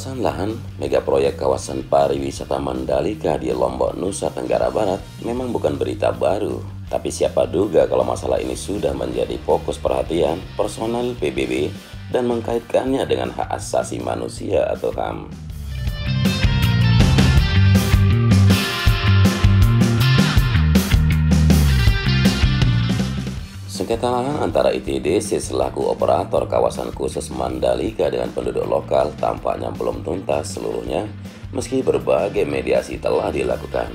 Pembebasan lahan mega proyek kawasan pariwisata Mandalika di Lombok, Nusa Tenggara Barat memang bukan berita baru. Tapi siapa duga kalau masalah ini sudah menjadi fokus perhatian personal PBB dan mengkaitkannya dengan hak asasi manusia atau HAM. Sengketa lahan antara ITDC selaku operator kawasan khusus Mandalika dengan penduduk lokal tampaknya belum tuntas seluruhnya, meski berbagai mediasi telah dilakukan.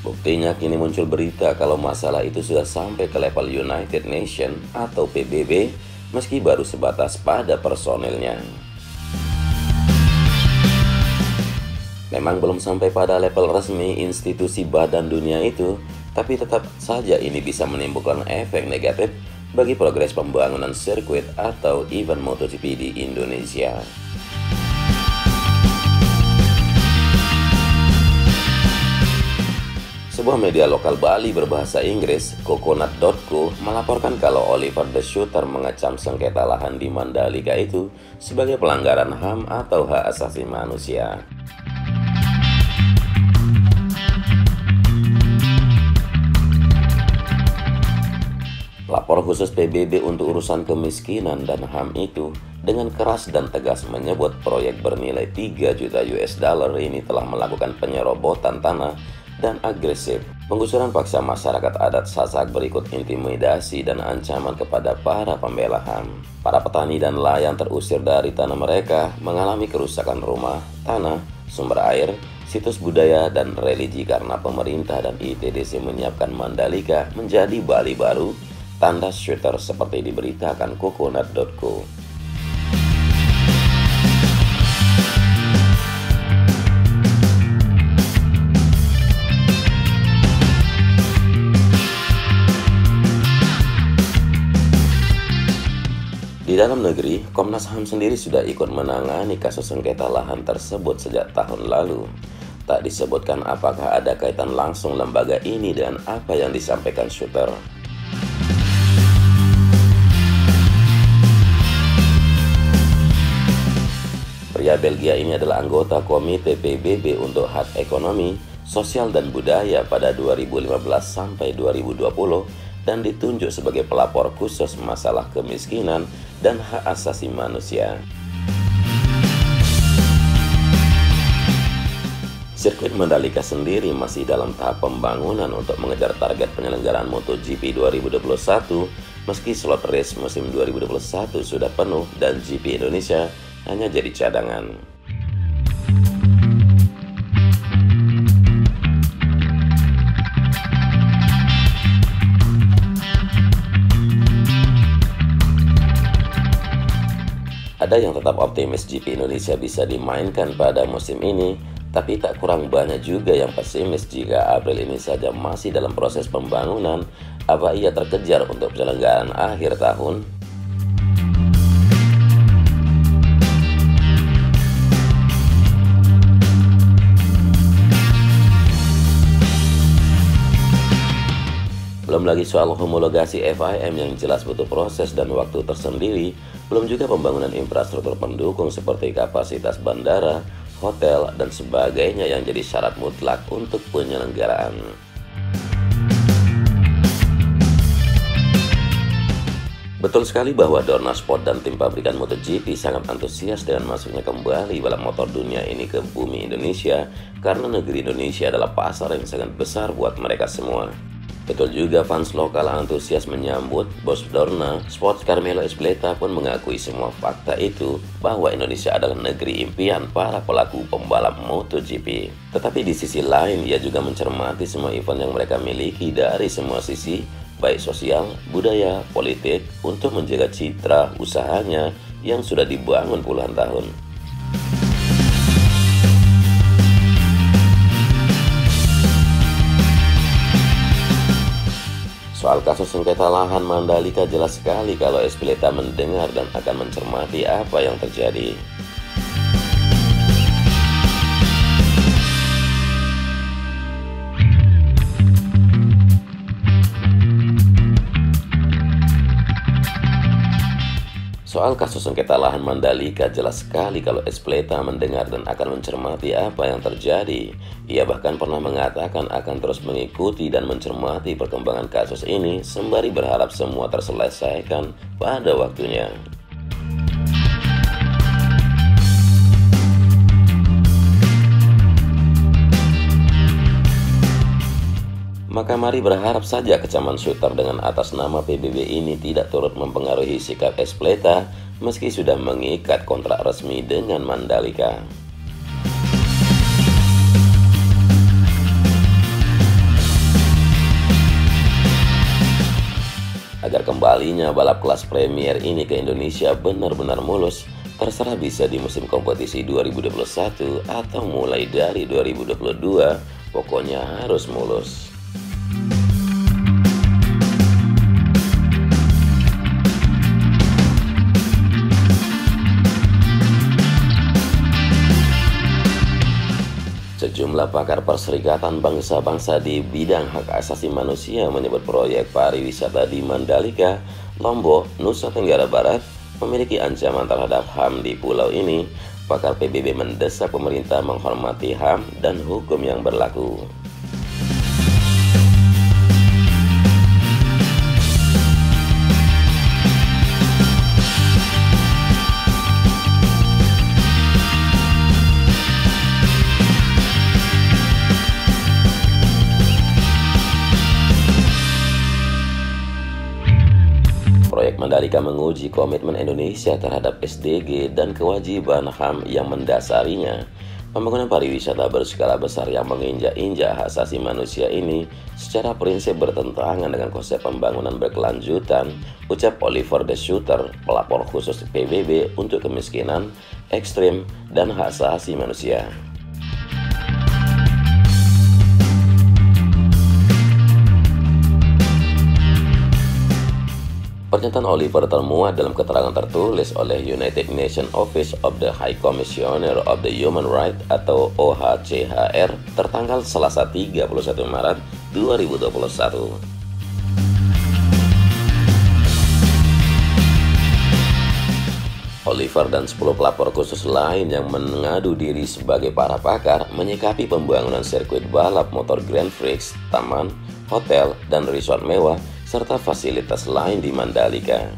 Buktinya kini muncul berita kalau masalah itu sudah sampai ke level United Nations atau PBB, meski baru sebatas pada personilnya. Memang belum sampai pada level resmi institusi Badan Dunia itu, tapi tetap saja ini bisa menimbulkan efek negatif bagi progres pembangunan sirkuit atau event MotoGP di Indonesia. Sebuah media lokal Bali berbahasa Inggris, Coconut.co, melaporkan kalau Oliver The Shooter mengecam sengketa lahan di Mandalika itu sebagai pelanggaran HAM atau hak asasi manusia. Lapor khusus PBB untuk urusan kemiskinan dan HAM itu dengan keras dan tegas menyebut proyek bernilai 3 juta US dollar ini telah melakukan penyerobotan tanah dan agresif, penggusuran paksa masyarakat adat Sasak berikut intimidasi dan ancaman kepada para pembela HAM. Para petani dan nelayan terusir dari tanah mereka, mengalami kerusakan rumah, tanah, sumber air, situs budaya, dan religi karena pemerintah dan ITDC menyiapkan Mandalika menjadi Bali baru, tanda shooter seperti diberitakan Coconut.co. Di dalam negeri, Komnas HAM sendiri sudah ikut menangani kasus sengketa lahan tersebut sejak tahun lalu. Tak disebutkan apakah ada kaitan langsung lembaga ini dengan apa yang disampaikan shooter. Pria Belgia ini adalah anggota Komite PBB untuk Hak Ekonomi, Sosial dan Budaya pada 2015 sampai 2020 dan ditunjuk sebagai pelapor khusus masalah kemiskinan dan hak asasi manusia. Sirkuit Mandalika sendiri masih dalam tahap pembangunan untuk mengejar target penyelenggaraan MotoGP 2021 meski slot race musim 2021 sudah penuh dan GP Indonesia hanya jadi cadangan. Ada yang tetap optimis GP Indonesia bisa dimainkan pada musim ini, tapi tak kurang banyak juga yang pesimis jika April ini saja masih dalam proses pembangunan, apa ia terkejar untuk penyelenggaraan akhir tahun? Belum lagi soal homologasi FIM yang jelas butuh proses dan waktu tersendiri, belum juga pembangunan infrastruktur pendukung seperti kapasitas bandara, hotel, dan sebagainya yang jadi syarat mutlak untuk penyelenggaraan. Betul sekali bahwa Dorna Sport dan tim pabrikan MotoGP sangat antusias dengan masuknya kembali balap motor dunia ini ke bumi Indonesia karena negeri Indonesia adalah pasar yang sangat besar buat mereka semua. Betul juga fans lokal antusias menyambut bos Dorna Sport Carmelo Ezpeleta pun mengakui semua fakta itu bahwa Indonesia adalah negeri impian para pelaku pembalap MotoGP. Tetapi di sisi lain ia juga mencermati semua event yang mereka miliki dari semua sisi, baik sosial, budaya, politik, untuk menjaga citra usahanya yang sudah dibangun puluhan tahun. Soal kasus sengketa lahan Mandalika jelas sekali kalau Ezpeleta mendengar dan akan mencermati apa yang terjadi. Soal kasus sengketa lahan Mandalika, jelas sekali kalau Espleta mendengar dan akan mencermati apa yang terjadi. Ia bahkan pernah mengatakan akan terus mengikuti dan mencermati perkembangan kasus ini sembari berharap semua terselesaikan pada waktunya. Maka mari berharap saja kecaman shooter dengan atas nama PBB ini tidak turut mempengaruhi sikap Espleta meski sudah mengikat kontrak resmi dengan Mandalika. Agar kembalinya balap kelas Premier ini ke Indonesia benar-benar mulus, terserah bisa di musim kompetisi 2021 atau mulai dari 2022, pokoknya harus mulus. Sejumlah pakar Perserikatan Bangsa-Bangsa di bidang hak asasi manusia menyebut proyek pariwisata di Mandalika, Lombok, Nusa Tenggara Barat memiliki ancaman terhadap HAM di pulau ini. Pakar PBB mendesak pemerintah menghormati HAM dan hukum yang berlaku. Proyek Mandalika menguji komitmen Indonesia terhadap SDG dan kewajiban HAM yang mendasarinya. Pembangunan pariwisata berskala besar yang menginjak-injak hak asasi manusia ini secara prinsip bertentangan dengan konsep pembangunan berkelanjutan, ucap Oliver De Schutter, pelapor khusus PBB untuk kemiskinan ekstrim dan hak asasi manusia. Pernyataan Oliver termuat dalam keterangan tertulis oleh United Nations Office of the High Commissioner of the Human Rights atau OHCHR tertanggal Selasa 31 Maret 2021. Oliver dan 10 pelapor khusus lain yang mengadu diri sebagai para pakar menyikapi pembangunan sirkuit balap motor Grand Prix, taman, hotel, dan resort mewah serta fasilitas lain di Mandalika.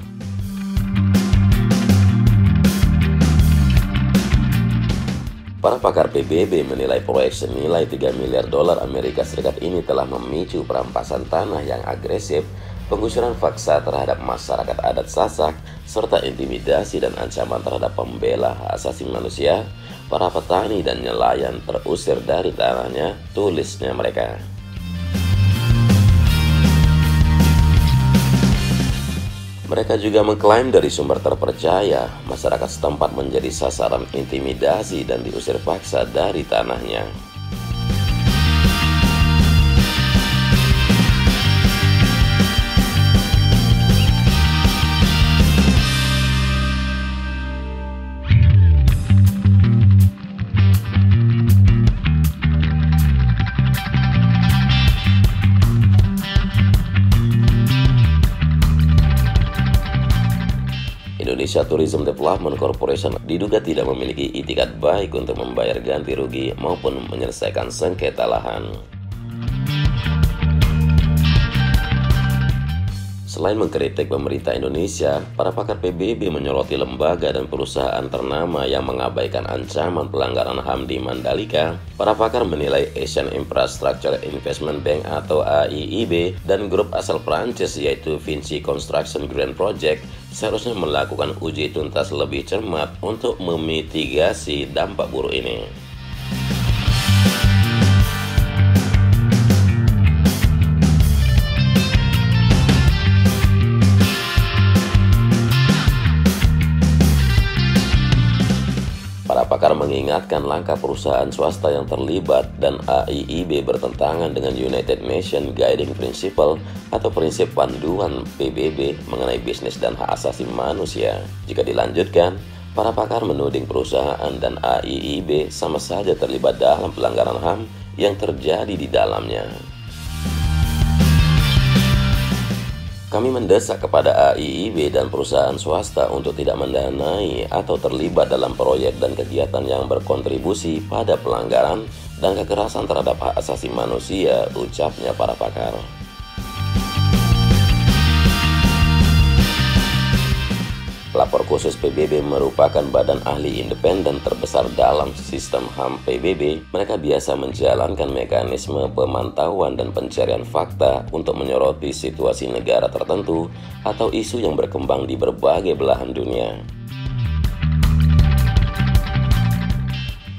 Para pakar PBB menilai proyek senilai 3 miliar dolar Amerika Serikat ini telah memicu perampasan tanah yang agresif, penggusuran paksa terhadap masyarakat adat Sasak, serta intimidasi dan ancaman terhadap pembela hak asasi manusia. Para petani dan nelayan terusir dari tanahnya, tulisnya mereka. Mereka juga mengklaim dari sumber terpercaya, masyarakat setempat menjadi sasaran intimidasi dan diusir paksa dari tanahnya. Indonesia Tourism Development Corporation diduga tidak memiliki itikat baik untuk membayar ganti rugi maupun menyelesaikan sengketa lahan. Selain mengkritik pemerintah Indonesia, para pakar PBB menyoroti lembaga dan perusahaan ternama yang mengabaikan ancaman pelanggaran HAM di Mandalika. Para pakar menilai Asian Infrastructure Investment Bank atau AIIB dan grup asal Prancis yaitu Vinci Construction Grand Project seharusnya melakukan uji tuntas lebih cermat untuk memitigasi dampak buruk ini. Para pakar mengingatkan langkah perusahaan swasta yang terlibat dan AIIB bertentangan dengan United Nations Guiding Principle atau prinsip panduan PBB mengenai bisnis dan hak asasi manusia. Jika dilanjutkan, para pakar menuding perusahaan dan AIIB sama saja terlibat dalam pelanggaran HAM yang terjadi di dalamnya. Kami mendesak kepada AIIB dan perusahaan swasta untuk tidak mendanai atau terlibat dalam proyek dan kegiatan yang berkontribusi pada pelanggaran dan kekerasan terhadap hak asasi manusia, ucapnya para pakar. Pelapor khusus PBB merupakan badan ahli independen terbesar dalam sistem HAM PBB. Mereka biasa menjalankan mekanisme pemantauan dan pencarian fakta untuk menyoroti situasi negara tertentu atau isu yang berkembang di berbagai belahan dunia.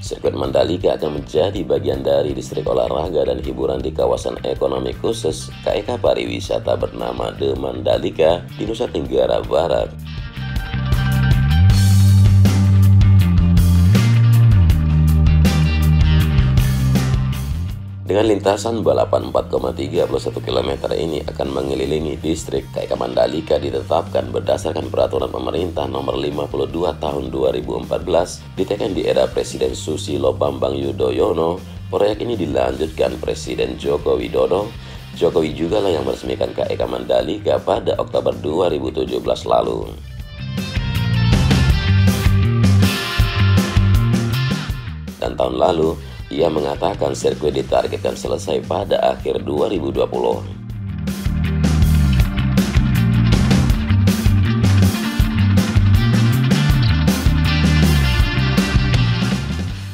Sirkuit Mandalika akan menjadi bagian dari distrik olahraga dan hiburan di kawasan ekonomi khusus KEK pariwisata bernama The Mandalika di Nusa Tenggara Barat. Dengan lintasan balapan 4,31 km ini akan mengelilingi distrik KEK Mandalika ditetapkan berdasarkan peraturan pemerintah nomor 52 tahun 2014 ditekan di era Presiden Susilo Bambang Yudhoyono. Proyek ini dilanjutkan Presiden Joko Widodo. Jokowi juga lah yang meresmikan KEK Mandalika pada Oktober 2017 lalu. Dan tahun lalu, ia mengatakan sirkuit ditargetkan selesai pada akhir 2020.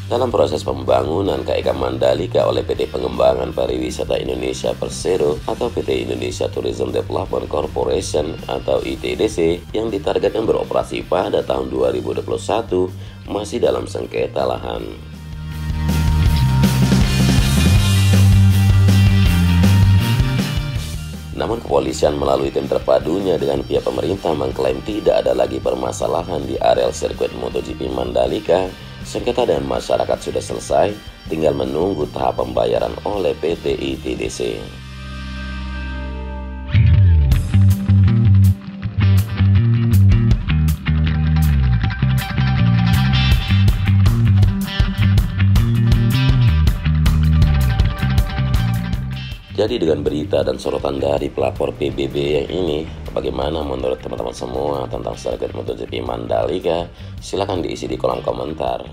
Dalam proses pembangunan KEK Mandalika oleh PT Pengembangan Pariwisata Indonesia Persero atau PT Indonesia Tourism Development Corporation atau ITDC yang ditargetkan beroperasi pada tahun 2021 masih dalam sengketa lahan. Namun kepolisian melalui tim terpadunya dengan pihak pemerintah mengklaim tidak ada lagi permasalahan di areal sirkuit MotoGP Mandalika. Sengketa dengan masyarakat sudah selesai, tinggal menunggu tahap pembayaran oleh PT ITDC. Jadi dengan berita dan sorotan dari pelapor PBB yang ini, bagaimana menurut teman-teman semua tentang sirkuit MotoGP Mandalika? Silahkan diisi di kolom komentar.